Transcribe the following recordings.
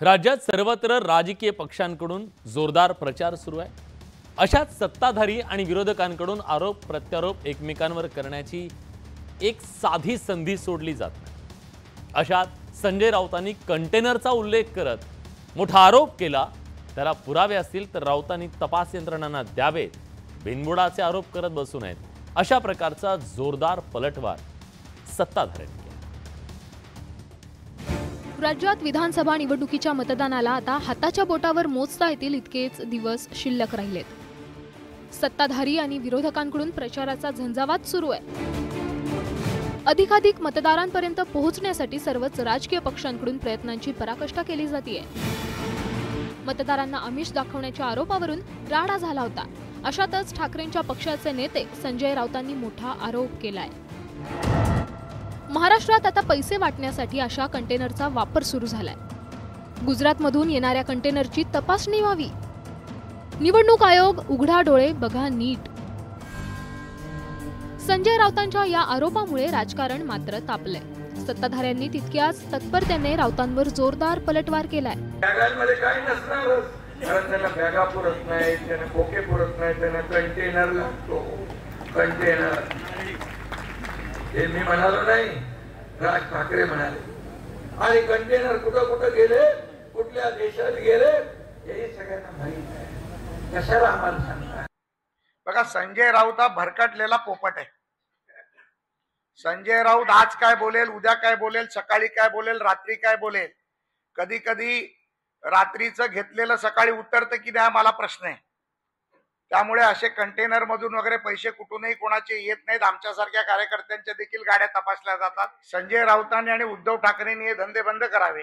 राज्यात सर्वत्र राजकीय पक्षांकडून जोरदार प्रचार सुरू आहे। अशाच सत्ताधारी आणि विरोधकांकडून आरोप प्रत्यारोप एकमेकांवर करण्याची एक साधी संधी सोडली जात नाही। अशात संजय राऊतांनी कंटेनरचा उल्लेख करत मोठा आरोप केला। त्याला पुरावे असतील तर राऊतांनी तपास यंत्रणांना द्यावेत, बिनबुडाचे आरोप करत बसू नयेत। अशा प्रकारचा जोरदार पलटवार सत्ताधाऱ्यांनी केला। राज्यात विधानसभा निवडणुकीच्या मतदानाला आता हाताच्या बोटावर मोजता येतील इतकेच दिवस शिल्लक राहिलेत। सत्ताधारी आणि विरोधकांकडून प्रचाराचा झंझावात सुरू आहे। अधिकाधिक मतदारांपर्यंत पोहोचण्यासाठी सर्वच राजकीय पक्षांकडून प्रयत्नांची पराकाष्ठा केली जाते। मतदारांना आमिष दाखवण्याच्या आरोपावरून राडा झाला होता। अशातच ठाकरेंच्या पक्षाचे नेते संजय राऊतांनी मोठा आरोप केलाय। महाराष्ट्रात आता पैसे वाटण्यासाठी अशा कंटेनरचा वापर सुरू झालाय। गुजरातमधून येणाऱ्या कंटेनरची तपासणी व्हावी। निवडणूक आयोग उघडा डोळे बघा नीट। संजय राऊतांच्या या आरोपामुळे राजकारण मात्र तापलंय। सत्ताधाऱ्यांनी तितक्याच तत्परतेने राऊतांवर जोरदार पलटवार केलाय। बॅगांमध्ये काही नसणारच, कारण त्यांना बॅगा पुरत नाही, त्यांना खोके पुरत नाही, त्यांना कंटेनर लागतो। कंटेनर हे मी म्हणालो नाही, राज ठाकरे म्हणाले। आणि कंटेनर कुठं कुठं गेले, कुठल्या देशात गेले, हे सगळ्यांना माहित आहे। कशाला आम्हाला सांगताय? बघा, संजय राऊत हा भरकटलेला पोपट आहे। संजय राऊत आज काय बोलेल, उद्या काय बोलेल, सकाळी काय बोलेल, रात्री काय बोलेल, कधी कधी रात्रीचं घेतलेलं सकाळी उतरतं की नाही मला प्रश्न आहे। त्यामुळे असे कंटेनर मधून वगैरे पैसे कुठूनही कोणाचे येत नाहीत। आमच्यासारख्या कार्यकर्त्यांच्या देखील गाड्या तपासल्या जातात। संजय राऊतांनी आणि उद्धव ठाकरेंनी हे धंदे बंद करावे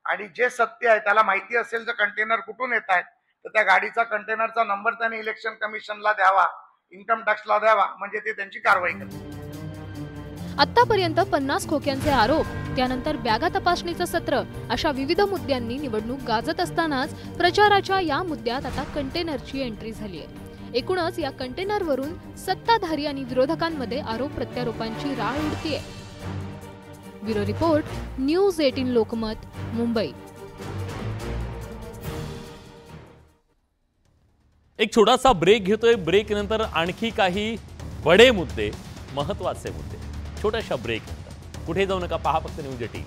आणि जे सत्य आहे त्याला माहिती असेल तर कंटेनर कुठून येत आहेत तर त्या गाडीचा कंटेनरचा नंबर त्यांनी इलेक्शन कमिशनला द्यावा, इन्कम टॅक्सला द्यावा, म्हणजे ते त्यांची कारवाई करतील। आतापर्यंत 50 खोक्यांचे आरोप, त्यानंतर बॅगा तपासणीचं सत्र अशा विविध मुद्द्यांनी निवडणूक गाजत असतानाच प्रचाराच्या या मुद्द्यात आता कंटेनरची एंट्री झाली आहे। एकूणच या कंटेनरवरून सत्ताधारी आणि विरोधकांमध्ये आरोप प्रत्यारोपांची राळ उडतीये। Bureau report, news 18 Lokmat, Mumbai. एक छोटासा ब्रेक घेतोय। ब्रेक नंतर आणखी काही बडे मुद्दे, महत्त्वाचे मुद्दे छोट्याशा ब्रेक नंतर। कुठे जाऊ नका, पहा फक्त न्यूज 18।